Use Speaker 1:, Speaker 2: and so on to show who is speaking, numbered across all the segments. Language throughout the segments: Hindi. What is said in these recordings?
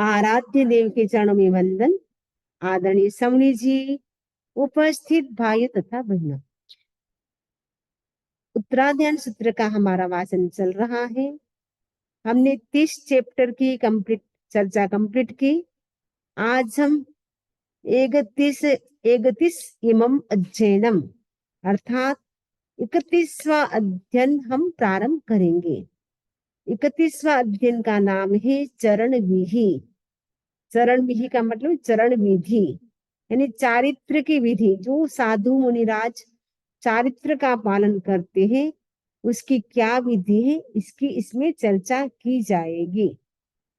Speaker 1: आराध्य देव के चरणों में वंदन। आदरणीय समणी जी, उपस्थित भाई तथा बहनों, उत्तराध्ययन सूत्र का हमारा वाचन चल रहा है। हमने 30 चैप्टर की चर्चा कंप्लीट की। आज हम 31 इमम अध्ययनम अर्थात 31वां अध्ययन हम प्रारंभ करेंगे। 31वां अध्ययन का नाम है चरण विधि। चरण विधि का मतलब चरण विधि यानी चारित्र की विधि। जो साधु मुनिराज चारित्र का पालन करते हैं उसकी क्या विधि है, इसमें चर्चा की जाएगी।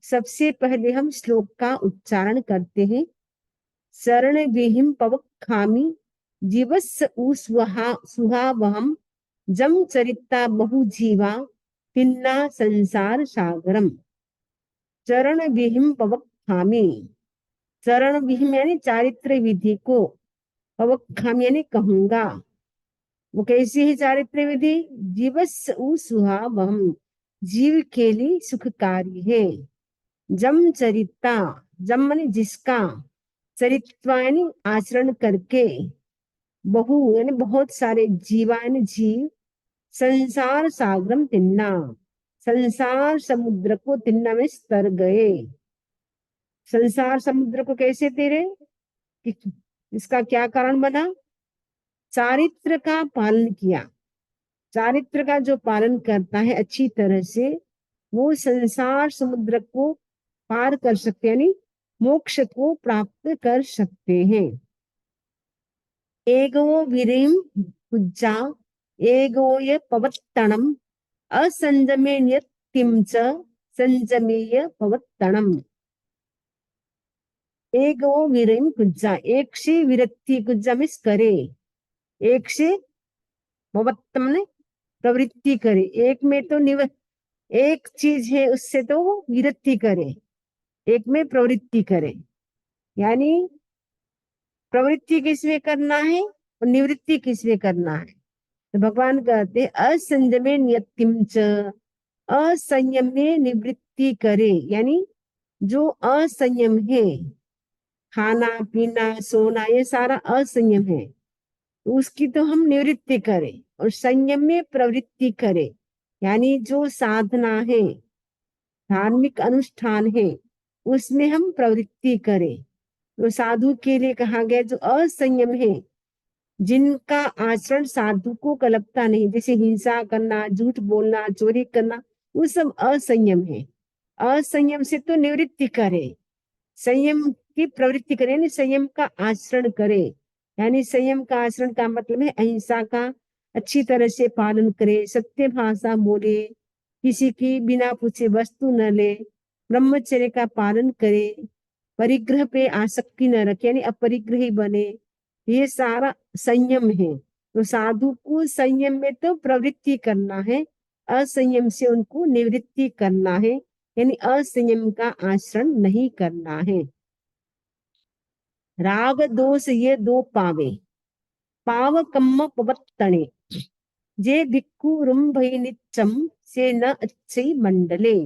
Speaker 1: सबसे पहले हम श्लोक का उच्चारण करते हैं। शरण विहिम पवक्खामि जीवस्य सुहावहम जम चरिता बहु जीवा तिन्ना संसार सागरम। चरण विहिम पवक्खामि, चरण विहिम यानी चारित्र विधि को, पवक्खामि यानी कहूंगा। वो कैसी है चारित्र विधि? जीवस्य सुहावहम, जीव के लिए सुखकारी है। जम चरिता, जम माने जिसका, चरित्वा यानी आचरण करके, बहु यानी बहुत सारे, जीवा यानी जीव, संसार सागरम तिन्ना, संसार समुद्र को तिन्ना में तर गए। संसार समुद्र को कैसे तैरे? इसका क्या कारण बना? चारित्र का पालन किया। चारित्र का जो पालन करता है अच्छी तरह से, वो संसार समुद्र को पार कर सकते यानी मोक्ष को प्राप्त कर सकते हैं। एगो विरिम कुज्जा एगो ये पवत्तणम असंजमे च संजमेय पवत्तणम। एगो विरिम कुज्जा, एक से विरक्ति, कुज्जा मिस करे, एक से पवत्तम ने प्रवृत्ति करे। एक में तो एक चीज है उससे तो वो विरक्ति करे, एक में प्रवृत्ति करे। यानी प्रवृत्ति किसमें करना है और निवृत्ति किसमें करना है? तो भगवान कहते असंयमे नियतिम च, असंयम में निवृत्ति करे। यानी जो असंयम है, खाना पीना सोना ये सारा असंयम है, तो उसकी तो हम निवृत्ति करें और संयम में प्रवृत्ति करें। यानी जो साधना है, धार्मिक अनुष्ठान है, उसमें हम प्रवृत्ति करें। तो साधु के लिए कहा गया जो असंयम है, जिनका आचरण साधु को लगता नहीं, जैसे हिंसा करना, झूठ बोलना, चोरी करना, वो सब असंयम है। असंयम से तो निवृत्ति करे, संयम की प्रवृत्ति करे, यानी संयम का आचरण करे। यानी संयम का आचरण का मतलब है अहिंसा का अच्छी तरह से पालन करे, सत्य भाषा बोले, किसी की बिना पूछे वस्तु न ले, ब्रह्मचर्य का पालन करे, परिग्रह पे आसक्ति न रखे यानी अपरिग्रही बने। ये सारा संयम है। तो साधु को संयम में तो प्रवृत्ति करना है, असंयम से उनको निवृत्ति करना है, यानी असंयम का आचरण नहीं करना है। राग दोष ये दो पावे, पावकम्म पवत्तणे, जे भिक्खु रुंभई नित्यम से न अच्छी मंडले।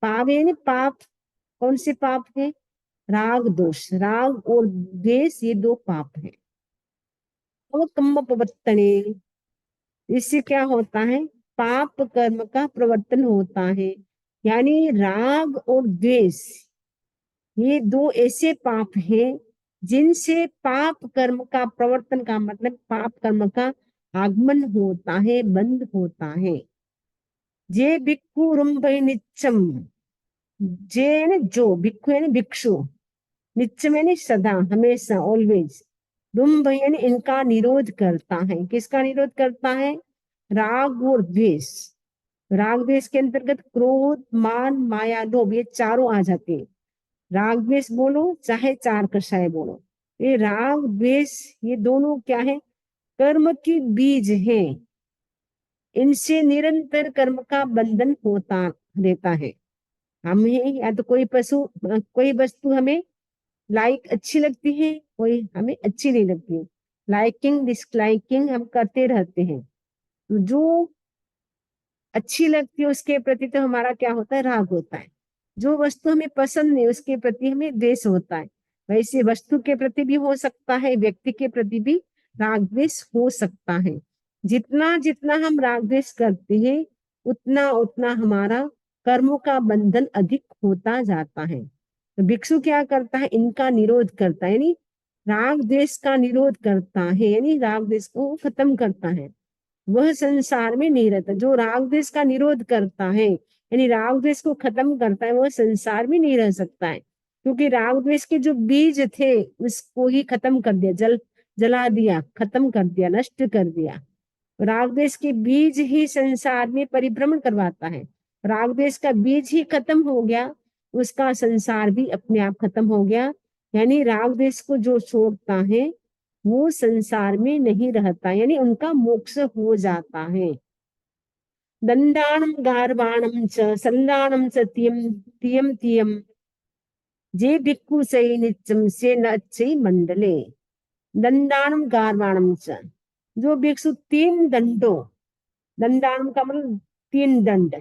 Speaker 1: पावे ने पाप, कौन से पाप है? राग दोष, राग और द्वेष ये दो पाप है। पावकम्म पवत्तणे, इससे क्या होता है? पाप कर्म का प्रवर्तन होता है। यानी राग और द्वेष ये दो ऐसे पाप हैं जिनसे पाप कर्म का प्रवर्तन का मतलब पाप कर्म का आगमन होता है, बंद होता है। जे भिक्खु रुंभई नित्यम, जे यानी जो, भिक्खु यानी भिक्षु, नित्यम यानी सदा, हमेशा, ऑलवेज। रुंभ यानी इनका निरोध करता है। किसका निरोध करता है? राग और द्वेष। राग द्वेष के अंतर्गत क्रोध, मान, माया, लोभ ये चारों आ जाते हैं। राग द्वेष बोलो चाहे चार कषाय बोलो, ये राग द्वेष ये दोनों क्या है? कर्म की बीज है। इनसे निरंतर कर्म का बंधन होता रहता है। हमें या तो कोई कोई वस्तु हमें लाइक अच्छी लगती है, कोई हमें अच्छी नहीं लगती। लाइकिंग डिसलाइकिंग हम करते रहते हैं। जो अच्छी लगती है उसके प्रति तो हमारा क्या होता है? राग होता है। जो वस्तु हमें पसंद नहीं उसके प्रति हमें द्वेष होता है, वैसे वस्तु के प्रति भी हो सकता है, व्यक्ति के प्रति भी राग द्वेष हो सकता है। जितना जितना हम राग द्वेष करते हैं उतना उतना हमारा कर्मों का बंधन अधिक होता जाता है। तो भिक्षु क्या करता है, इनका निरोध करता है, यानी राग द्वेष का निरोध करता है, यानी राग द्वेष को खत्म करता है। वह संसार में नहीं रहता। जो राग द्वेष का निरोध करता है यानी राग द्वेष को खत्म करता है, वह संसार में नहीं रह सकता है, क्योंकि राग द्वेष के जो बीज थे उसको ही खत्म कर दिया, जला दिया, खत्म कर दिया, नष्ट कर दिया। राग द्वेष के बीज ही संसार में परिभ्रमण करवाता है। राग द्वेष का बीज ही खत्म हो गया, उसका संसार भी अपने आप खत्म हो गया। यानी राग द्वेष को जो छोड़ता है वो संसार में नहीं रहता, यानी उनका मोक्ष हो जाता है। दंडाणम गार्वाणम च सल्लाणम च तियम तियम जे भिक्खु से नित्यम से न अच्छे मंडले। दंडाणम गार्वाणम च, जो भिक्षु तीन दंडों, दंडाणम का मतलब तीन दंड,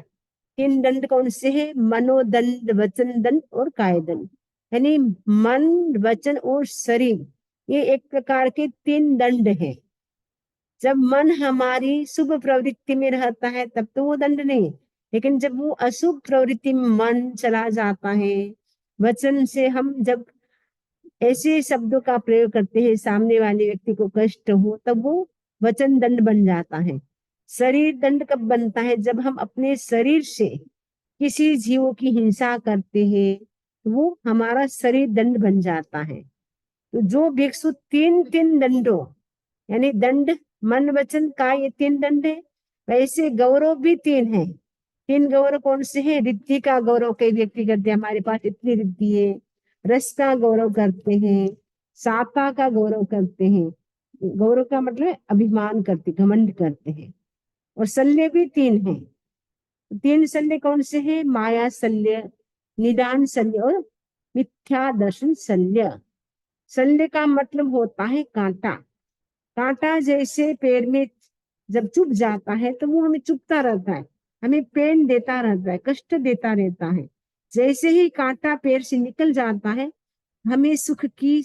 Speaker 1: तीन दंड कौन से है, मनोदंड, वचन दंड और काय दंड, यानी मन, वचन और शरीर, ये एक प्रकार के तीन दंड है। जब मन हमारी शुभ प्रवृत्ति में रहता है तब तो वो दंड नहीं, लेकिन जब वो अशुभ प्रवृत्ति में मन चला जाता है, वचन से हम जब ऐसे शब्दों का प्रयोग करते हैं सामने वाले व्यक्ति को कष्ट हो, तब वो वचन दंड बन जाता है। शरीर दंड कब बनता है, जब हम अपने शरीर से किसी जीव की हिंसा करते हैं, वो हमारा शरीर दंड बन जाता है। तो जो भिक्षु तीन तीन दंडों यानी दंड, मन, वचन, काय, ये तीन दंड है, वैसे गौरव भी तीन है। तीन गौरव कौन से हैं, रिद्धि का गौरव कई व्यक्ति करते हैं, हमारे पास इतनी रिद्धि है। रस का गौरव करते हैं, साता का गौरव करते हैं, गौरव का मतलब अभिमान करते, घमंड करते हैं। और शल्य भी तीन है। तीन शल्य कौन से हैं, माया शल्य, निदान शल्य और मिथ्या दर्शन शल्य। शल्य का मतलब होता है कांटा। कांटा जैसे पैर में जब चुभ जाता है तो वो हमें चुभता रहता है, हमें पेन देता रहता है, कष्ट देता रहता है। जैसे ही कांटा पैर से निकल जाता है हमें सुख की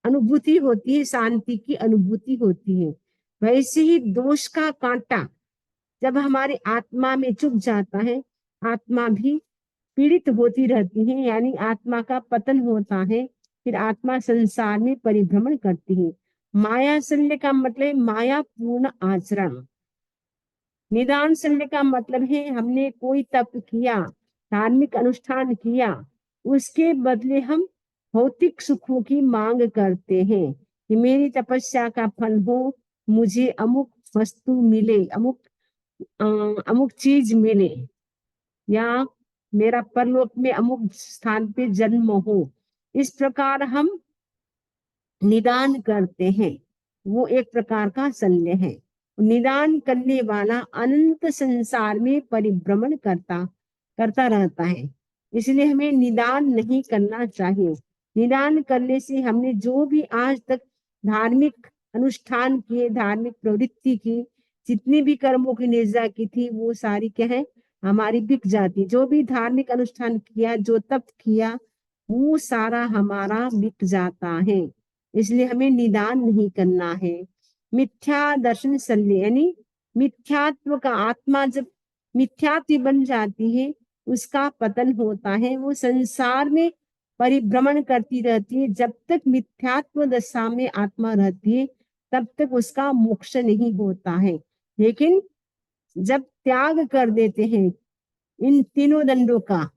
Speaker 1: अनुभूति होती है, शांति की अनुभूति होती है। वैसे ही दोष का कांटा जब हमारे आत्मा में चुभ जाता है, आत्मा भी पीड़ित होती रहती है, यानी आत्मा का पतन होता है, फिर आत्मा संसार में परिभ्रमण करती है। माया शल्य का मतलब माया पूर्ण आचरण। निदान शल्य का मतलब है हमने कोई तप किया, धार्मिक अनुष्ठान किया, उसके बदले हम भौतिक सुखों की मांग करते हैं कि मेरी तपस्या का फल हो, मुझे अमुक वस्तु मिले, अमुक चीज मिले, या मेरा परलोक में अमुक स्थान पे जन्म हो। इस प्रकार हम निदान करते हैं, वो एक प्रकार का शल्य है। निदान करने वाला अनंत संसार में परिभ्रमण करता करता रहता है, इसलिए हमें निदान नहीं करना चाहिए। निदान करने से हमने जो भी आज तक धार्मिक अनुष्ठान किए, धार्मिक प्रवृत्ति की, जितनी भी कर्मों की निर्जा की थी, वो सारी क्या है, हमारी बिक जाती। जो भी धार्मिक अनुष्ठान किया, जो तप किया, वो सारा हमारा बिक जाता है, इसलिए हमें निदान नहीं करना है। मिथ्या दर्शन शल्य यानी मिथ्यात्व का, आत्मा जब मिथ्यात्व बन जाती है उसका पतन होता है, वो संसार में परिभ्रमण करती रहती है। जब तक मिथ्यात्व दशा में आत्मा रहती है तब तक उसका मोक्ष नहीं होता है, लेकिन जब त्याग कर देते हैं इन तीनों दंडों का,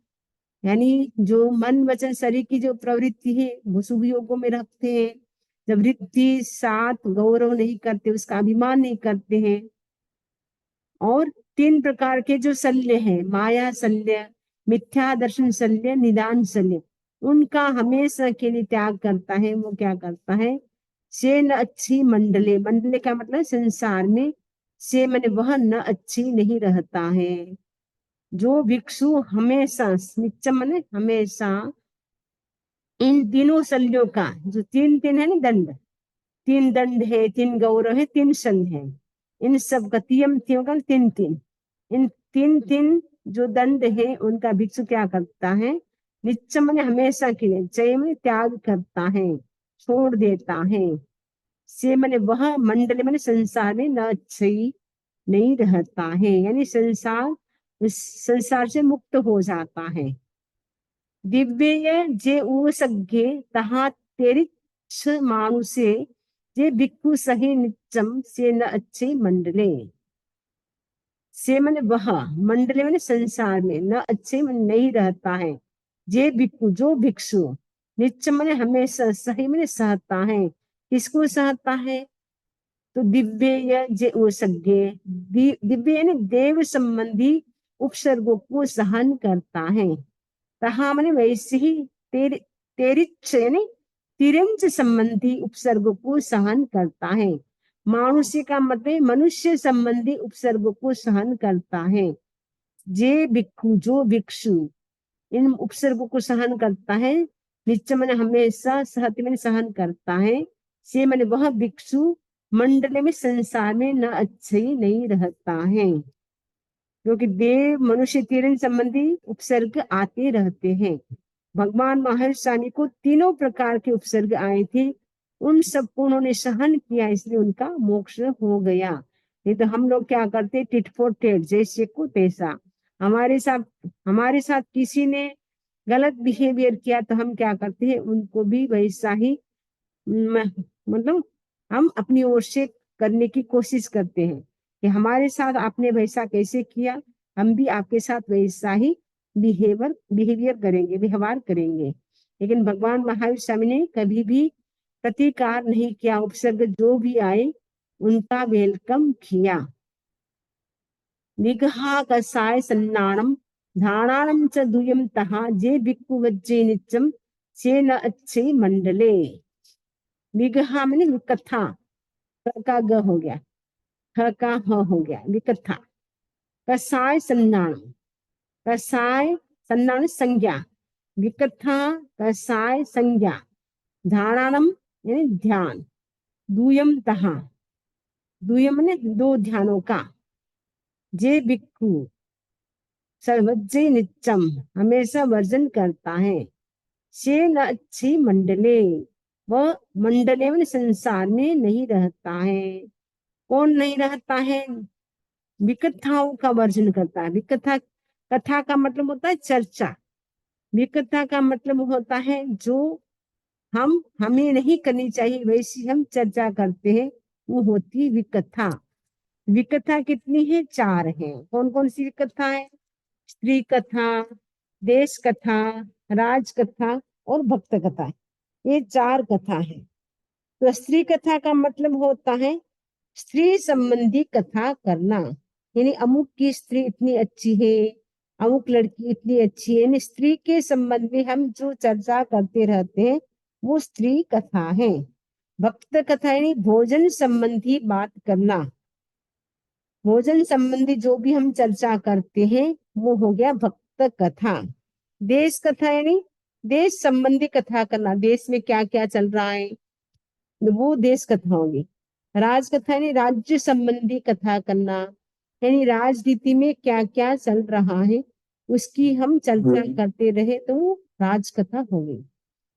Speaker 1: यानी जो मन, वचन, शरीर की जो प्रवृत्ति है वो शुभ योगों में रखते हैं, जब रिद्धि, सात, गौरव नहीं करते, उसका अभिमान नहीं करते हैं, और तीन प्रकार के जो शल्य हैं, माया शल्य, मिथ्या दर्शन शल्य, निदान शल्य, उनका हमेशा के लिए त्याग करता है। वो क्या करता है, से न अच्छी मंडले, मंडले का मतलब संसार में, से मैंने वह न अच्छी नहीं रहता है। जो भिक्षु हमेशा, नित्यम माने हमेशा, इन तीनों शल्यों का, जो तीन तीन है ना दंड, तीन दंड है, तीन गौरव है, तीन शल्य है, इन सब का तियम तियम का तीन तीन, इन तीन तीन जो दंड है उनका भिक्षु क्या करता है, नित्यम माने हमेशा के लिए, चय में त्याग करता है, छोड़ देता है। से माने वह, मंडल माने संसार में न अच्छी नहीं रहता है, यानी संसार से मुक्त हो जाता है। दिव्य जे ऊसज्ञे तहा तेरिच्छ मानुषे जे भिक्खु सही नित्यम से न अच्छे मंडले। से माने वह, मंडले माने संसार में, न अच्छे में नहीं रहता है, जे भिक्खु जो भिक्षु, नित्य माने हमेशा, सही माने सहता है। किसको सहता है, तो दिव्य जे ऊसज्ञे, दिव्य यानी देव संबंधी उपसर्गों को सहन करता है। तहा माने वैसे ही, तेरिच्छ यानी तिरंज संबंधी उपसर्ग को सहन करता है। मानुष्य का मतलब मनुष्य संबंधी उपसर्ग को सहन करता है। जे भिक्षु जो भिक्षु इन उपसर्गों को सहन करता है। नित्य मन हमेशा, सहति मन सहन करता है। से मन वह भिक्षु मंडल में, संसार में न अच्छे नहीं रहता है, क्योंकि देव मनुष्य तीन संबंधी उपसर्ग आते रहते हैं। भगवान महर्षि स्वामी को तीनों प्रकार के उपसर्ग आए थे, उन सबको उन्होंने सहन किया, इसलिए उनका मोक्ष हो गया। नहीं तो हम लोग क्या करते, टिट फॉर टेट, जैसे को तैसा। हमारे साथ किसी ने गलत बिहेवियर किया तो हम क्या करते हैं, उनको भी वैसा ही मतलब हम अपनी ओर से करने की कोशिश करते हैं कि हमारे साथ आपने वैसा कैसे किया, हम भी आपके साथ वैसा ही बिहेवियर करेंगे, व्यवहार करेंगे। लेकिन भगवान महावीर स्वामी ने कभी भी प्रतिकार नहीं किया, उपसर्ग जो भी आए उनका वेलकम किया। निगहा कसाय सन्नाणम धाणाणम च दुयम तहा जे भिक्खु वज्जे नित्यम से न अच्छे मंडले। निगहा मैंने कथा, का ग हो गया, ह का ह हो गया, विकथा। कसाय सन्नाणम, कसाय सन्नाण संज्ञा, विकथा कसाय संज्ञा, धाराणम यानी ध्यान, दूयम तहा, दूयम ने दो ध्यानों का, जे भिक्खु सर्वज्ञ नित्यम हमेशा वर्जन करता है, से न अच्छी मंडले वह मंडले में संसार में नहीं रहता है। कौन नहीं रहता है, विकथाओं का वर्जन करता है। विकथा, कथा का मतलब होता है चर्चा, विकथा का मतलब होता है जो हमें नहीं करनी चाहिए वैसी हम चर्चा करते हैं, वो होती है विकथा। विकथा कितनी है, चार है। कौन कौन सी विकथा है, स्त्री कथा, देश कथा, राज कथा और भक्त कथा, ये चार कथा है। तो स्त्री कथा का मतलब होता है स्त्री संबंधी कथा करना, यानी अमुक की स्त्री इतनी अच्छी है, अमुक लड़की इतनी अच्छी है, यानी स्त्री के संबंध में हम जो चर्चा करते रहते हैं वो स्त्री कथा है। भक्त कथा यानी भोजन संबंधी बात करना, भोजन संबंधी जो भी हम चर्चा करते हैं वो हो गया भक्त कथा। देश कथा यानी देश संबंधी कथा करना, देश में क्या क्या चल रहा है वो देश कथा होगी। राजकथा यानी राज्य संबंधी कथा करना, यानी राजनीति में क्या क्या चल रहा है उसकी हम चर्चा करते रहे तो वो राजकथा होगी।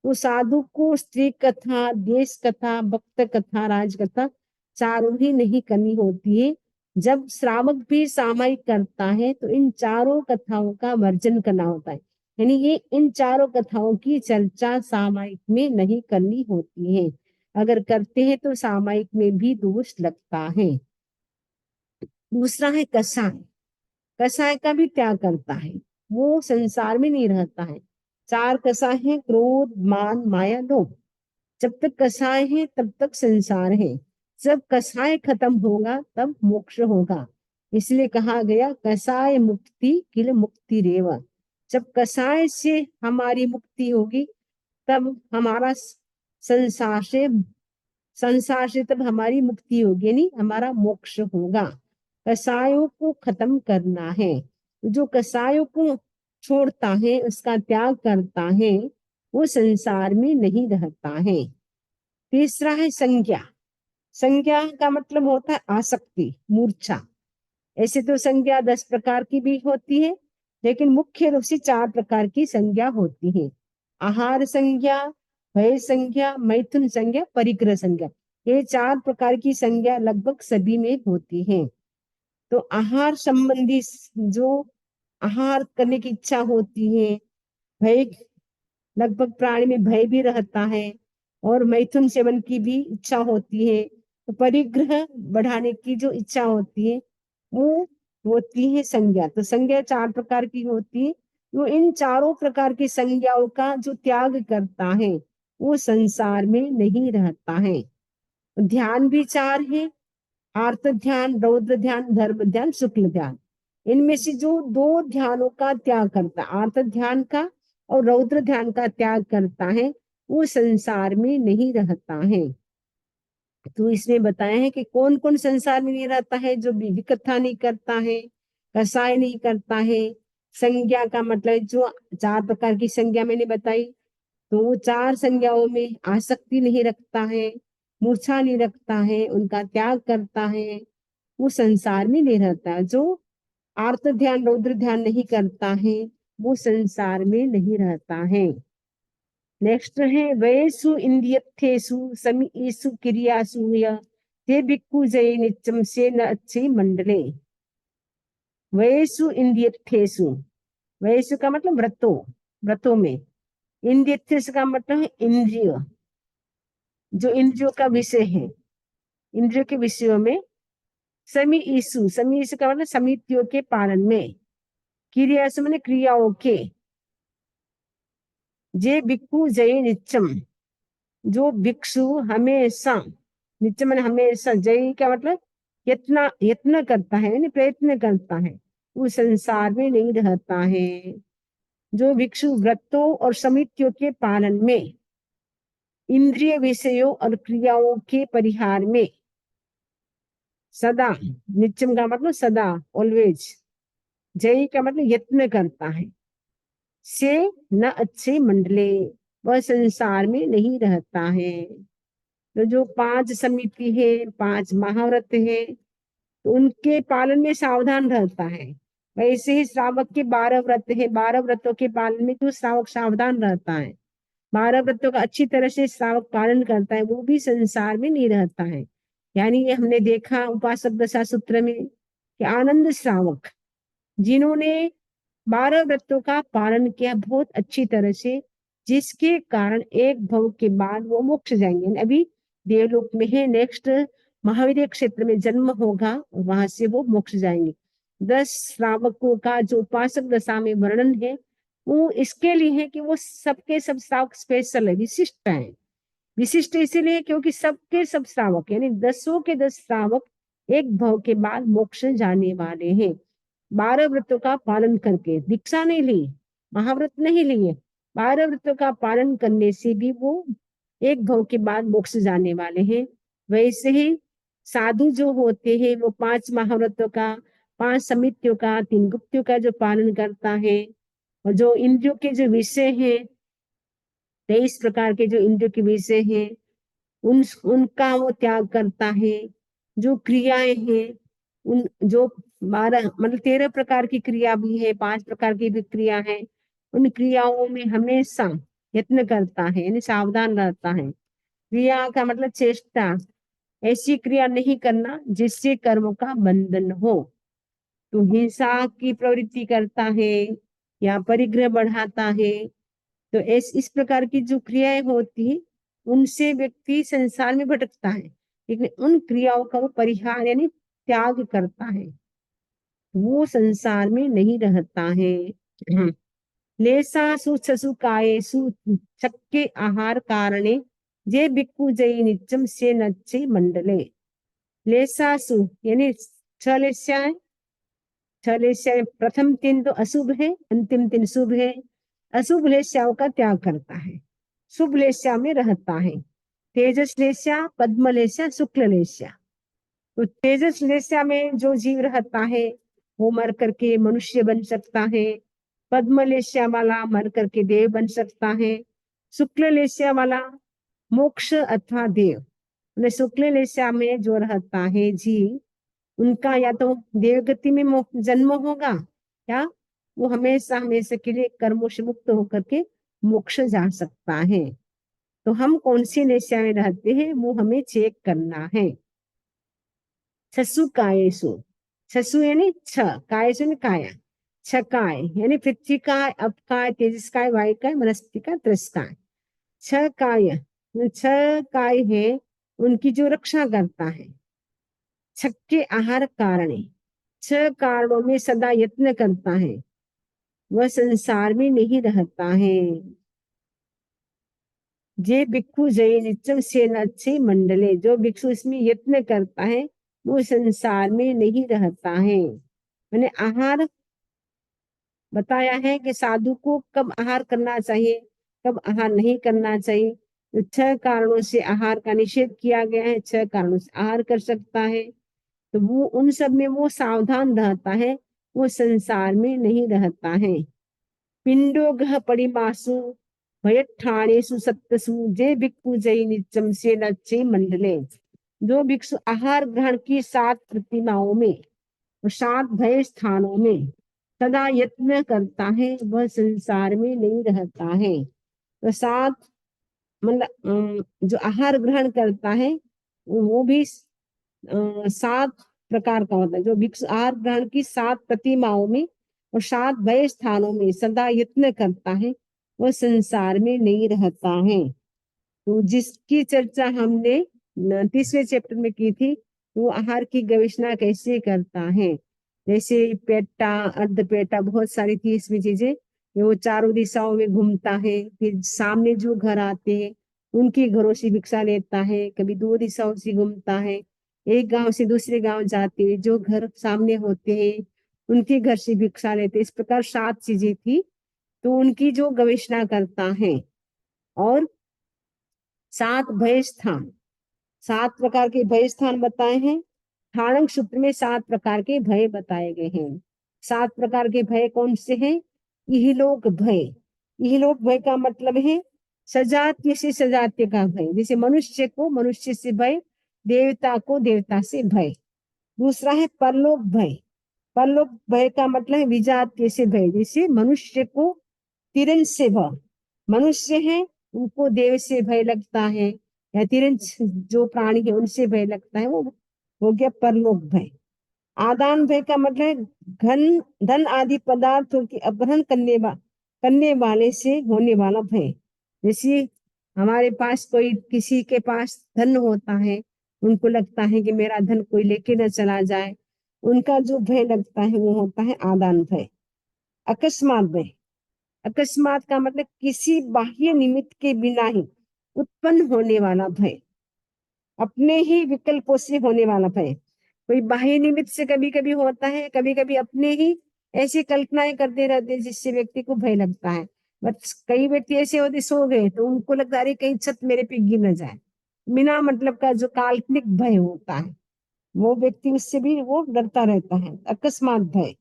Speaker 1: तो साधु को स्त्री कथा, देश कथा, भक्त कथा, राजकथा चारों ही नहीं करनी होती है। जब श्रावक भी सामायिक करता है तो इन चारों कथाओं का वर्जन करना होता है, यानी ये इन चारों कथाओं की चर्चा सामायिक में नहीं करनी होती है। अगर करते हैं तो सामायिक में भी दोष लगता है। दूसरा है कसाय, कसाय का भी त्याग करता है, वो संसार में नहीं रहता है। चार कसाय है, क्रोध, मान, माया, लोभ। जब तक कसाय है तब तक संसार है, जब कसाय खत्म होगा तब मोक्ष होगा। इसलिए कहा गया कसाय मुक्ति किल मुक्ति रेव। जब कसाय से हमारी मुक्ति होगी तब हमारा संसार से तब हमारी मुक्ति होगी, नहीं हमारा मोक्ष होगा। कसायों को खत्म करना है, जो कसायों को छोड़ता है, उसका त्याग करता है, वो संसार में नहीं रहता है। तीसरा है संज्ञा, संज्ञा का मतलब होता है आसक्ति, मूर्छा। ऐसे तो संज्ञा 10 प्रकार की भी होती है, लेकिन मुख्य रूप से 4 प्रकार की संज्ञा होती है। आहार संज्ञा, भय संज्ञा, मैथुन संज्ञा, परिग्रह संज्ञा। ये 4 प्रकार की संज्ञा लगभग सभी में होती है। तो आहार संबंधी जो आहार करने की इच्छा होती है, भय, लगभग प्राणी में भय भी रहता है, और मैथुन सेवन की भी इच्छा होती है। तो परिग्रह बढ़ाने की जो इच्छा होती है वो होती है संज्ञा। तो संज्ञा 4 प्रकार की होती है। वो इन चारों प्रकार की संज्ञाओं का जो त्याग करता है वो संसार में नहीं रहता है। ध्यान भी 4 है, आर्त ध्यान, रौद्र ध्यान, धर्म ध्यान, शुक्ल ध्यान। इनमें से जो 2 ध्यानों का त्याग करता, आर्त ध्यान का और रौद्र ध्यान का त्याग करता है, वो संसार में नहीं रहता है। तो इसमें बताया है कि कौन कौन संसार में नहीं रहता है। जो विकथा नहीं करता है, कसाय नहीं करता है, संज्ञा का मतलब जो 4 प्रकार की संज्ञा मैंने बताई, तो वो 4 संज्ञाओं में आसक्ति नहीं रखता है, मूर्छा नहीं रखता है, उनका त्याग करता है, वो संसार में नहीं रहता। जो आर्त ध्यान, रौद्र ध्यान नहीं करता है, वो संसार में नहीं रहता है। नेक्स्ट है वयसु इंद्रियर्थेषु समीसु क्रियासु ते भिक्खु जय नित्यम से न अच्छे मंडले। वयसु इंद्रियर्थेषु, वयसु का मतलब व्रतों, व्रतों में। इंद्रियर्थेषु का मतलब है इंद्रिय, जो इंद्रियों का विषय है, इंद्रियों के विषयों में। समीसु, समीसु का मतलब समितियों के पालन में। क्रियासु माने क्रियाओं के। जे भिक्खु जय नित्यम, जो भिक्षु हमेशा, नित्य मन हमेशा, जय का मतलब यत्न, यत्न करता है यानी प्रयत्न करता है, वो संसार में नहीं रहता है। जो भिक्षु व्रतों और समितियों के पालन में, इंद्रिय विषयों और क्रियाओं के परिहार में सदा, नित्यम का मतलब सदा, ऑलवेज, जय का मतलब यत्न करता है, से न अच्छे मंडले, वह संसार में नहीं रहता है। तो जो 5 समिति है, 5 महाव्रत है, तो उनके पालन में सावधान रहता है। वैसे ही श्रावक के 12 व्रत है, 12 व्रतों के पालन में जो श्रावक सावधान रहता है, 12 व्रतों का अच्छी तरह से श्रावक पालन करता है, वो भी संसार में नहीं रहता है। यानी ये हमने देखा उपासक दशा सूत्र में कि आनंद श्रावक जिन्होंने 12 व्रतों का पालन किया बहुत अच्छी तरह से, जिसके कारण एक भव के बाद वो मोक्ष जाएंगे। अभी देवलोक में है, नेक्स्ट महावीर क्षेत्र में जन्म होगा, वहां से वो मोक्ष जाएंगे। 10 श्रावकों का जो उपासक दशा में वर्णन है, वो इसके लिए है कि वो सबके सब श्रावक स्पेशल है, विशिष्ट है। विशिष्ट इसीलिए क्योंकि सबके सब श्रावक यानी 10 के 10 श्रावक एक भव के बाद मोक्ष जाने वाले हैं। 12 व्रतों का पालन करके, दीक्षा नहीं ली, महाव्रत नहीं लिए, 12 व्रतों का पालन करने से भी वो एक भव के बाद मोक्ष जाने वाले हैं। वैसे ही साधु जो होते हैं वो 5 महाव्रतों का, 5 समितियों का, 3 गुप्तियों का जो पालन करता है, और जो इंद्रियों के जो विषय है, 23 प्रकार के जो इंद्रियों के विषय है, उनका वो त्याग करता है। जो क्रियाएं हैं, उन जो 12 मतलब 13 प्रकार की क्रिया भी है, 5 प्रकार की भी क्रिया है, उन क्रियाओं में हमेशा यत्न करता है यानी सावधान रहता है। क्रिया का मतलब चेष्टा, ऐसी क्रिया नहीं करना जिससे कर्म का बंधन हो। तो हिंसा की प्रवृत्ति करता है या परिग्रह बढ़ाता है, तो इस प्रकार की जो क्रियाएं होती है उनसे व्यक्ति संसार में भटकता है, लेकिन उन क्रियाओं का वो परिहार यानी त्याग करता है, वो संसार में नहीं रहता है। लेसासु ससु कायेषु शक्य आहार कारणे जे भिक्खु जय नित्यम से नच्चे मंडले। लेसासु यानी 6 लेस्याएं, 6 लेस्याएं, प्रथम 3 तो अशुभ है, अंतिम 3 शुभ है। अशुभ लेस्याओं का त्याग करता है, शुभ लेस्या में रहता है। तेजस लेस्या, पद्म लेस्या, शुक्ल लेस्या। तो तेजस लेस्या में जो जीव रहता है वो मर करके मनुष्य बन सकता है, पद्म लेस्या वाला मर करके देव बन सकता है, शुक्ल लेस्या वाला मोक्ष अथवा देव। शुक्ल लेस्या में जो रहता है जीव, उनका या तो देवगति में जन्म होगा या वो हमेशा हमेशा के लिए कर्मों से मुक्त होकर के मोक्ष जा सकता है। तो हम कौन सी निशा में रहते हैं वो हमें चेक करना है। छसु कायेषु, छसु यानी छ, कायेषु यानी काया, छ काय यानी पृथ्वी काय, अप काय, तेजस काय, वायु काय, वनस्पति काय, त्रस काय। छ काय, छ काय है उनकी जो रक्षा करता है। छक्के आहार कारणे, छह कारणों में सदा यत्न करता है, वह संसार में नहीं रहता है। जे भिक्षु जय नित्यम सेन अच्छे मंडले, जो भिक्षु इसमें यत्न करता है वो संसार में नहीं रहता है। मैंने आहार बताया है कि साधु को कब आहार करना चाहिए, कब आहार नहीं करना चाहिए। तो 6 कारणों से आहार का निषेध किया गया है, 6 कारणों से आहार कर सकता है। तो वो उन सब में वो सावधान रहता है, वो संसार में नहीं रहता है। पिंडो गह परिमासु भयठाणेषु सत्तसु, जे भिक्षु जय नित्यम से नच्चे मंडले, जो भिक्षु आहार ग्रहण की 7 प्रतिमाओं में और 7 भय स्थानों में सदा यत्न करता है, वह संसार में नहीं रहता है। तो 7 मतलब जो आहार ग्रहण करता है वो भी 7 प्रकार का होता है। जो भिक्षु आहार ग्रहण की 7 प्रतिमाओं में और 7 भय स्थानों में सदा यत्न करता है, वह संसार में नहीं रहता है। तो जिसकी चर्चा हमने 30वें चैप्टर में की थी, वो आहार की गवेषणा कैसे करता है। जैसे पेटा, अर्ध पेटा, बहुत सारी थी इसमें चीजें। वो चारों दिशाओं में घूमता है, फिर सामने जो घर आते हैं उनके घरों से भिक्षा लेता है, कभी 2 दिशाओं से घूमता है, एक गांव से दूसरे गांव जाते हैं, जो घर सामने होते हैं उनके घर से भिक्षा लेते। इस प्रकार 7 चीजें थी, तो उनकी जो गवेषणा करता है। और 7 भय स्थान, 7 प्रकार के भय स्थान बताए हैं। ठाणक सूत्र में 7 प्रकार के भय बताए गए हैं। 7 प्रकार के भय कौन से हैं? इहलोक भय, इहलोक भय का मतलब है सजातीय से सजातीय का भय। जैसे मनुष्य को मनुष्य से भय, देवता को देवता से भय। दूसरा है परलोक भय, परलोक भय का मतलब है विजातीय से भय। जैसे मनुष्य को तिरंज से भय, मनुष्य है उनको देव से भय लगता है, या तिरंज जो प्राणी है उनसे भय लगता है, वो हो गया परलोक भय। आदान भय का मतलब है धन, धन आदि पदार्थों की अपहरण करने वाले से होने वाला भय। जैसे हमारे पास कोई, किसी के पास धन होता है, उनको लगता है कि मेरा धन कोई लेके न चला जाए, उनका जो भय लगता है वो होता है आदान भय। अकस्मात भय, अकस्मात का मतलब किसी बाह्य निमित्त के बिना ही उत्पन्न होने वाला भय, अपने ही विकल्पों से होने वाला भय। कोई बाह्य निमित्त से कभी कभी होता है, कभी कभी अपने ही ऐसी कल्पनाएं करते रहते हैं जिससे व्यक्ति को भय लगता है। बस कई व्यक्ति ऐसे होते, सो गए तो उनको लगता है अरे कहीं छत मेरे पे गिर न जाए, बिना मतलब का जो काल्पनिक भय होता है, वो व्यक्ति उससे भी वो डरता रहता है। अकस्मात भय,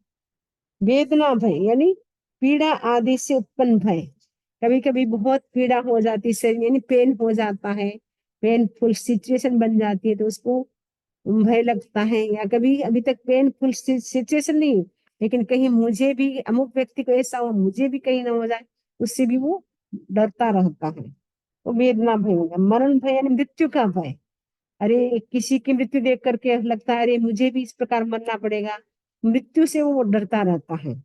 Speaker 1: वेदना भय यानी पीड़ा आदि से उत्पन्न भय। कभी कभी बहुत पीड़ा हो जाती है शरीर, यानी पेन हो जाता है, पेनफुल सिचुएशन बन जाती है, तो उसको भय लगता है। या कभी अभी तक पेनफुल सिचुएशन नहीं, लेकिन कहीं मुझे भी, अमुक व्यक्ति को ऐसा हो, मुझे भी कहीं ना हो जाए, उससे भी वो डरता रहता है। तो वेदना भय होगा। मरण भय यानी मृत्यु का भय, अरे किसी की मृत्यु देख करके लगता है अरे मुझे भी इस प्रकार मरना पड़ेगा, मृत्यु से वो डरता रहता है।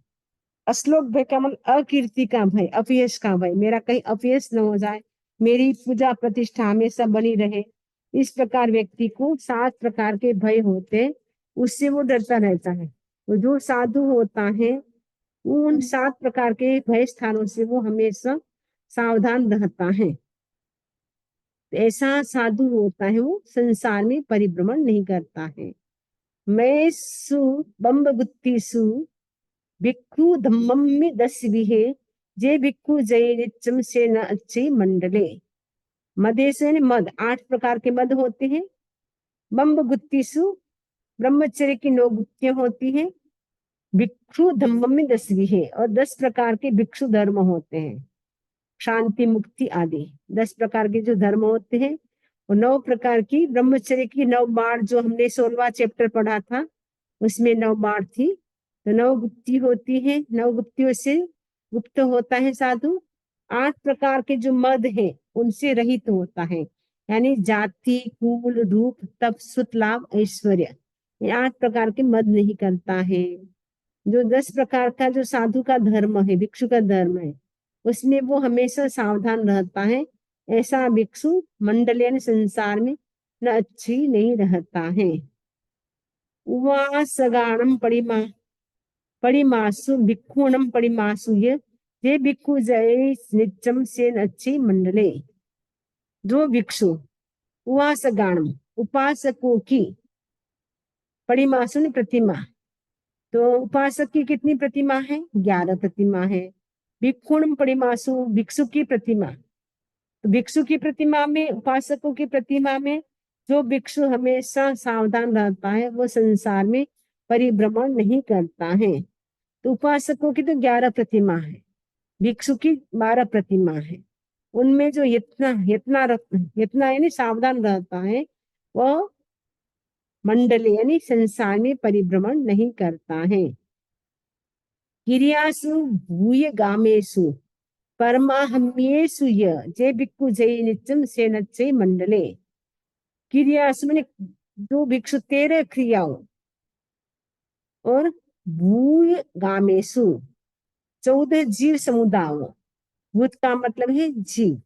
Speaker 1: अश्लोक भय का मतलब अकीर्ति का भय, अपयश का भय, मेरा कहीं अपयश न हो जाए, मेरी पूजा प्रतिष्ठा हमेशा बनी रहे। इस प्रकार व्यक्ति को 7 प्रकार के भय होते, उससे वो डरता रहता है। तो जो साधु होता है उन 7 प्रकार के भय स्थानों से वो हमेशा सावधान रहता है। ऐसा साधु होता है वो संसार में परिभ्रमण नहीं करता है। मैं सु बम्ब गुत्तीसु भिक्खु धम्मम में 10 विहे, जे भिक्खु जय नित्यम से न अच्छे मंडले। मदेश यानी मद, 8 प्रकार के मद होते हैं। बम्ब गुत्तीसु, ब्रह्मचर्य की 9 गुत्तियां होती हैं। भिक्षु धम्मम में 10 विहे, और 10 प्रकार के भिक्षु धर्म होते हैं, शांति मुक्ति आदि 10 प्रकार के जो धर्म होते हैं। और 9 प्रकार की ब्रह्मचर्य की 9 बार, जो हमने 16वां चैप्टर पढ़ा था उसमें 9 बार थी। तो 9 गुप्ती होती है, 9 गुप्तियों से गुप्त होता है साधु। 8 प्रकार के जो मद है उनसे रहित होता है, यानी जाति, कुल, रूप, तप, सुत, लाभ, ऐश्वर्य, ये 8 प्रकार के मद नहीं करता है। जो 10 प्रकार का जो साधु का धर्म है, भिक्षु का धर्म है, उसमें वो हमेशा सावधान रहता है। ऐसा भिक्षु मंडल यानी संसार में न अच्छी नहीं रहता है। उवासगाणम परिमासु भिक्षूणम परिमासु ये भिक्षु जय नित्यम से अच्छी मंडले। जो भिक्षु उवासगाणम उपासकों की, परिमासु ने प्रतिमा, तो उपासक की कितनी प्रतिमा है? 11 प्रतिमा है। भिक्षुणम परिमासु भिक्षु की प्रतिमा, तो भिक्षु की प्रतिमा में, उपासकों की प्रतिमा में जो भिक्षु हमेशा सावधान रहता है वो संसार में परिभ्रमण नहीं करता है। तो उपासकों की तो 11 प्रतिमा है, भिक्षु की 12 प्रतिमा है। उनमें जो इतना यानी सावधान रहता है वो मंडल यानी संसार में परिभ्रमण नहीं करता है। क्रियासु भूय गामेशु परमाहम्येषु जे भिक्षु जय नित्यम से नच्चे मंडले। क्रियासु मैंने जो भिक्षु 13 क्रियाओं और भूय गामेशु 14 जीव समुदायों, भूत का मतलब है जीव,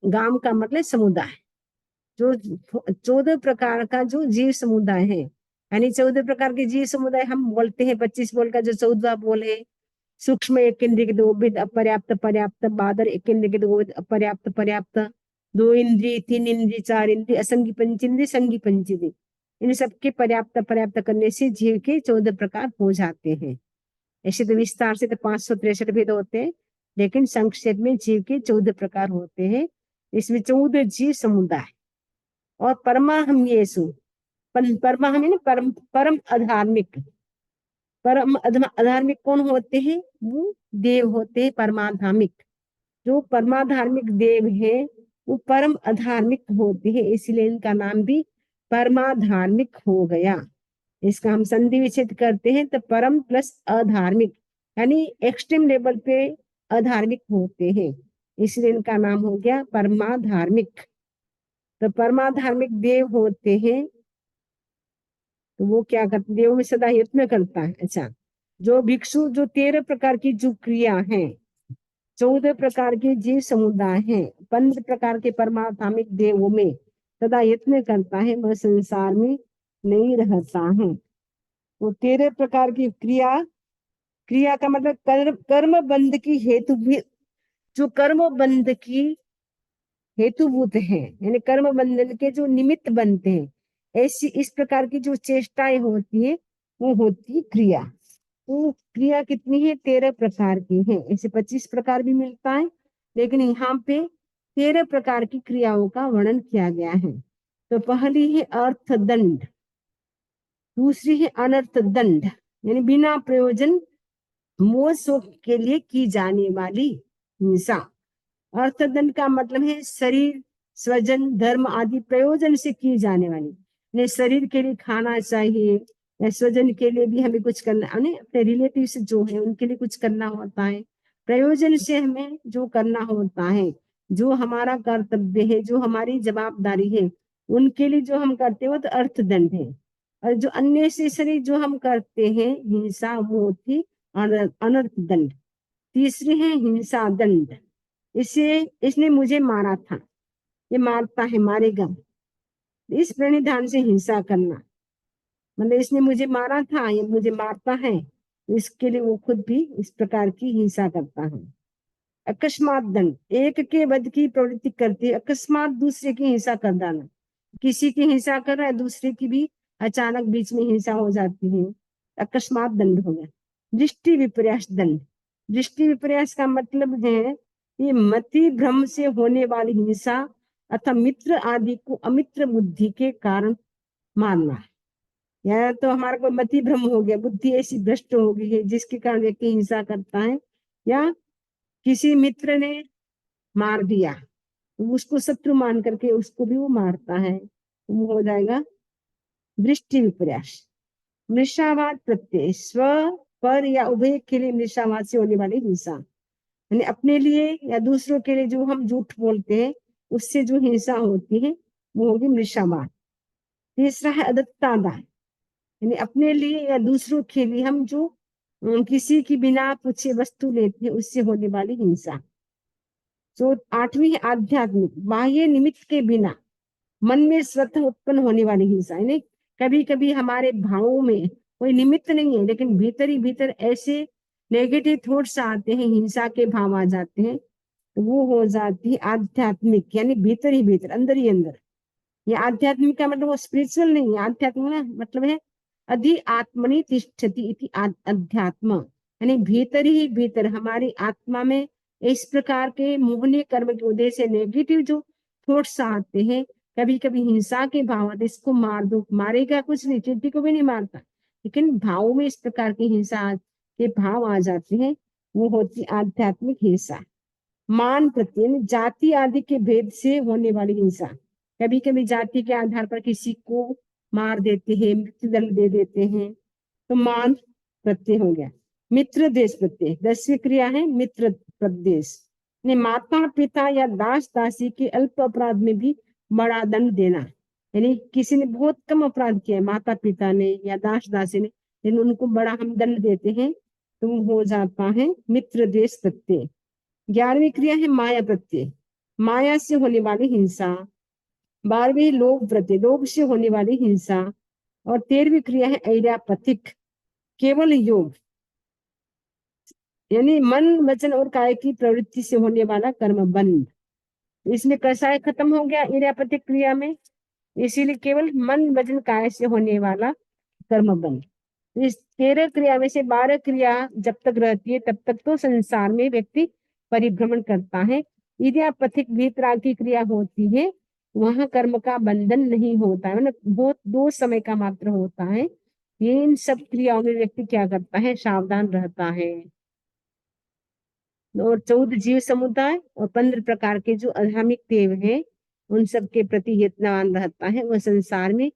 Speaker 1: गाम का मतलब समुदाय, जो 14 प्रकार का जो जीव समुदाय है, यानी 14 प्रकार के जीव समुदाय हम बोलते हैं। 25 बोल का जो 14 बोल है, सूक्ष्म एक इंद्रिय के 2 विध अपर्याप्त पर्याप्त, बादर एक इंद्रिय के 2 विध अपर्याप्त पर्याप्त, 2 इंद्रिय 3 इंद्रिय 4 इंद्रिय, असंगी पंचेंद्रिय संगी पंचेंद्रिय, इन सबके पर्याप्त पर्याप्त करने से जीव के 14 प्रकार हो जाते हैं। ऐसे तो विस्तार से तो 563 भेद होते हैं, लेकिन संक्षेप में जीव के 14 प्रकार होते हैं। इसमें 14 जीव समुदाय। और परमाहम्येषु, परमाहम यानी परम अधार्मिक, परम अधार्मिक कौन होते हैं? वो देव होते हैं परमाधार्मिक। जो परमाधार्मिक देव है वो परम अधार्मिक होते हैं, इसलिए इनका नाम भी परमाधार्मिक हो गया। इसका हम संधि विच्छेद करते हैं तो परम प्लस अधार्मिक, यानी एक्सट्रीम लेवल पे अधार्मिक होते हैं, इसलिए इनका नाम हो गया परमाधार्मिक। तो परमाधार्मिक देव होते हैं, तो वो क्या करते? देव में सदा यत्न करता है। अच्छा, जो भिक्षु जो 13 प्रकार की जो क्रिया है, 14 प्रकार के जीव समुदाय हैं, 15 प्रकार के परमात्मिक देवों में सदा यत्न करता है, वह संसार में नहीं रहता है। तो 13 प्रकार की क्रिया, क्रिया का मतलब कर्म बंध की हेतु भी, जो कर्म बंध की हेतुभूत है, यानी कर्म बंधन के जो निमित्त बनते हैं, ऐसी इस प्रकार की जो चेष्टाएं होती है वो होती क्रिया। तो क्रिया कितनी है? 13 प्रकार की है। ऐसे 25 प्रकार भी मिलता है, लेकिन यहाँ पे 13 प्रकार की क्रियाओं का वर्णन किया गया है। तो पहली है अर्थ दंड, दूसरी है अनर्थ दंड, यानी बिना प्रयोजन मोह शोक के लिए की जाने वाली हिंसा। अर्थदंड का मतलब है शरीर, स्वजन, धर्म आदि प्रयोजन से की जाने वाली। शरीर के लिए खाना चाहिए, या स्वजन के लिए भी हमें कुछ करना, अपने रिलेटिव से जो है उनके लिए कुछ करना होता है, प्रयोजन से हमें जो करना होता है, जो हमारा कर्तव्य है, जो हमारी जवाबदारी है, उनके लिए जो हम करते हो तो अर्थदंड है। और जो अननेसेसरी जो हम करते हैं हिंसा, वो होती अनर्थ दंड। तीसरी है हिंसा दंड, इसे इसने मुझे मारा था, ये मारता है, मारेगा, इस प्रणिधान से हिंसा करना, मतलब इसने मुझे मारा था, ये मुझे मारता है, इसके लिए वो खुद भी इस प्रकार की हिंसा करता है। अकस्मात दंड, एक के वध की प्रवृत्ति करती है, अकस्मात दूसरे की हिंसा कर डालना, किसी की हिंसा कर रहा है, दूसरे की भी अचानक बीच में हिंसा हो जाती है, अकस्मात दंड हो गया। दृष्टि विपर्यास दंड, दृष्टि विपर्यास का मतलब है ये मति भ्रम से होने वाली हिंसा अथवा मित्र आदि को अमित्र बुद्धि के कारण मारना। या तो हमारा कोई मति भ्रम हो गया, बुद्धि ऐसी भ्रष्ट हो गई है जिसके कारण व्यक्ति हिंसा करता है, या किसी मित्र ने मार दिया तो उसको शत्रु मान करके उसको भी वो मारता है, तो वो हो जाएगा दृष्टि विपर्यास। मृषावाद प्रत्यय स्व, पर या उभय के लिए मृषावाद से होने वाली हिंसा, यानी अपने लिए या दूसरों के लिए जो हम झूठ बोलते हैं उससे जो हिंसा होती है वो होगी मृषावाद। तीसरा है अदत्तादान, यानी अपने लिए या दूसरों के लिए हम जो किसी की बिना पूछे वस्तु लेते हैं उससे होने वाली हिंसा। जो आठवीं है आध्यात्मिक, बाह्य निमित्त के बिना मन में स्वतः उत्पन्न होने वाली हिंसा, यानी कभी कभी हमारे भावों में कोई निमित्त नहीं है लेकिन भीतर ही भीतर ऐसे नेगेटिव थॉट्स आते हैं, हिंसा के भाव आ जाते हैं, तो वो हो जाती है आध्यात्मिक, यानी भीतर ही भीतर, अंदर ही अंदर। ये आध्यात्मिक का मतलब वो स्पिरिचुअल नहीं है, आध्यात्मिक ना मतलब है अधि आत्मनि तिष्ठति इति अध्यात्म, यानी भीतर ही भीतर हमारी आत्मा में इस प्रकार के मोहनीय कर्म की वजह से नेगेटिव जो थॉट्स आते हैं, कभी कभी हिंसा के भाव आते, इसको मार दो, मारेगा कुछ नहीं, चींटी को भी नहीं मारता, लेकिन भाव में इस प्रकार की हिंसा के भाव आ जाते हैं, वो होती आध्यात्मिक हिंसा। मान प्रत्यय, जाति आदि के भेद से होने वाली हिंसा, कभी कभी जाति के आधार पर किसी को मार देते हैं, मृत्युदंड दे देते हैं, तो मान प्रत्यय हो गया। मित्र देश प्रत्यय, 10वीं क्रिया है मित्र प्रदेश, ने माता पिता या दास दासी के अल्प अपराध में भी बड़ा दंड देना, यानी किसी ने बहुत कम अपराध किया है, माता पिता ने या दास दासी ने, लेकिन उनको बड़ा हम दंड देते हैं, तो वो हो जाता है मित्र देश प्रत्यय। 11वीं क्रिया है माया प्रत्यय, माया से होने वाली हिंसा। 12वीं लोभ प्रत्यय, लोभ से होने वाली हिंसा। और 13वीं क्रिया है ऐरापथिक, केवल योग, यानी मन वचन और काय की प्रवृत्ति से होने वाला कर्म बंध। इसमें कसाय खत्म हो गया इरापतिक क्रिया में, इसीलिए केवल मन वचन काय से होने वाला कर्म बंध। इस 13 क्रिया में से 12 क्रिया जब तक रहती है तब तक तो संसार में व्यक्ति परिभ्रमण करता है। इरापथिक भीतराग की क्रिया होती है, वहां कर्म का बंधन नहीं होता है, मतलब बहुत दो समय का मात्र होता है। ये इन सब क्रियाओं में व्यक्ति क्या करता है, सावधान रहता है। और 14 जीव समुदाय और 15 प्रकार के जो आध्यात्मिक देव हैं उन सब के प्रति यत्नवान रहता है, वह संसार में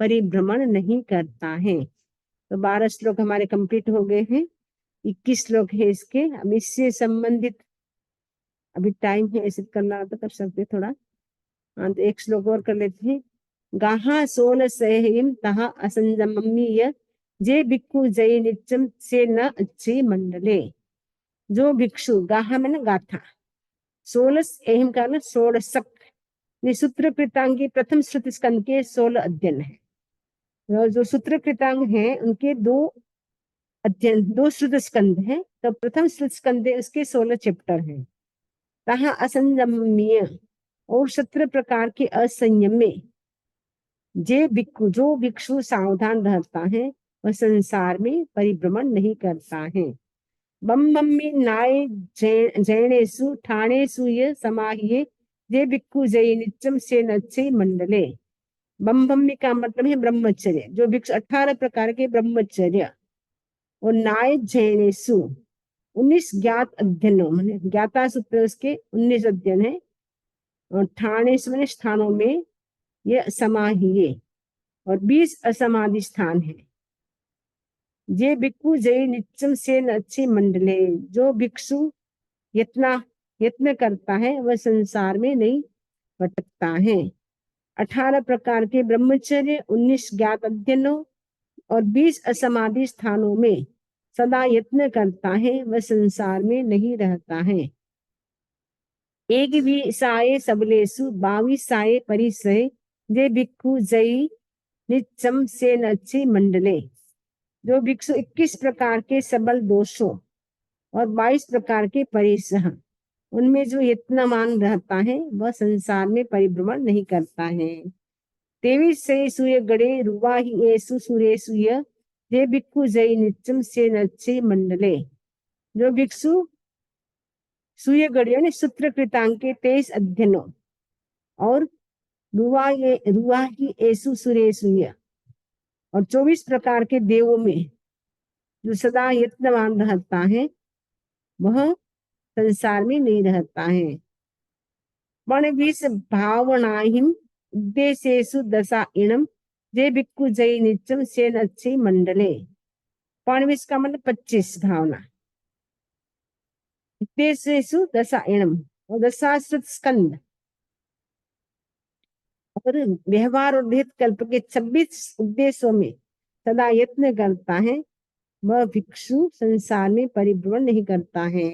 Speaker 1: परिभ्रमण नहीं करता है। तो 12 श्लोक हमारे कंप्लीट हो गए हैं, 21 श्लोक है इसके। अब इससे संबंधित अभी टाइम है, ऐसे करना तो कर सकते थोड़ा। हाँ, तो एक श्लोक और कर लेते हैं। गाहा सोल सहिम तहा असंजमीय, जे भिक्खु जय नित्यम से न अच्छे मंडले। जो भिक्षु, गाहा में ना गाथा, सोलस एहिम का ना षोडशक, सूत्र कृतांग प्रथम श्रुति स्कंद के 16 अध्ययन है। जो सूत्र कृतांग है उनके 2 अध्ययन, 2 श्रुत स्कंद है, तो प्रथम श्रुत स्कंद उसके 16 चैप्टर हैं। तहा असंयम्य, और 17 प्रकार के असंयम में, जे भिक्षु, जो भिक्षु सावधान रहता है वह संसार में परिभ्रमण नहीं करता है। बम बम्मी नाय जैनेसु ठाणेसु ये समाहिये, जे भिक्षु जय नित्यम से नच्छे मंडले। बम बम्मी का मतलब है ब्रह्मचर्य, जो भिक्षु 18 प्रकार के ब्रह्मचर्य, और नाय जैनेसु 19 ज्ञात अध्ययनों, मैंने ज्ञाता सूत्र उसके 19 अध्ययन है, और ठाणेसु मैंने स्थानों में ये समाहिये, और 20 असमाधि स्थान है। जे भिक्षु जय नित्यम से अच्छे मंडले, जो भिक्षु यत्न करता है वह संसार में नहीं भटकता है। 18 प्रकार के ब्रह्मचर्य, 19 ज्ञात अध्ययनों और 20 असमाधि स्थानों में सदा यत्न करता है वह संसार में नहीं रहता है। एक भी साये सबलेसु 22 साये परिसय, जे भिक्षु जय नित्यम से अच्छे मंडले। जो भिक्षु 21 प्रकार के सबल दोषों और 22 प्रकार के परिसह, उनमें जो यत्नमान रहता है वह संसार में परिभ्रमण नहीं करता है। 23 से सूय गड़े रुवा ही एसु सुरेसु जे भिक्षु जय नित्यम से नच्छे मंडले। जो भिक्षु सूय गड़े यानी सूत्र कृतांग के 23 अध्ययनों और रुवा ही एसु सुरेसु और 24 प्रकार के देवों में जो सदा यत्नवान रहता है वह संसार में नहीं रहता है। 22 भावनाहिम उद्देश्येषु दशा इणम, जे भिक्खु जय नित्यम सेन अच्छी मंडले। 25 का मतलब 25 भावना। उद्देश्येषु दशायनम और दशाश्वत स्कंद। और व्यवहार और निहित कल्प के 26 उद्देश्यों में सदा यत्न करता है, वह भिक्षु संसार में परिभ्रमण नहीं करता है।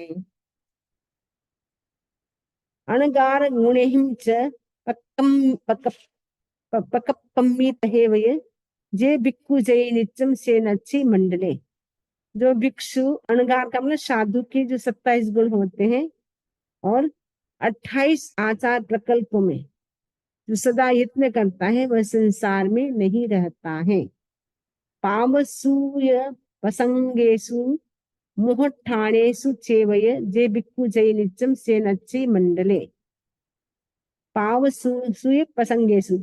Speaker 1: अणगार गुणेहिम च पक्कम पकप्पम्मित है वय जे भिक्खु जय नित्यम से नच्छी मंडले। जो भिक्षु, अणगार का मतलब साधु के जो 27 गुण होते हैं और 28 आचार प्रकल्पों में जो सदा यत्न करता है, वह संसार में नहीं रहता है। पावसूय पसंगेशु मोहठाणेषु चेवय जे भिक्खु जय नित्यम से नच्छी मंडले। पावसूय पसंगेशु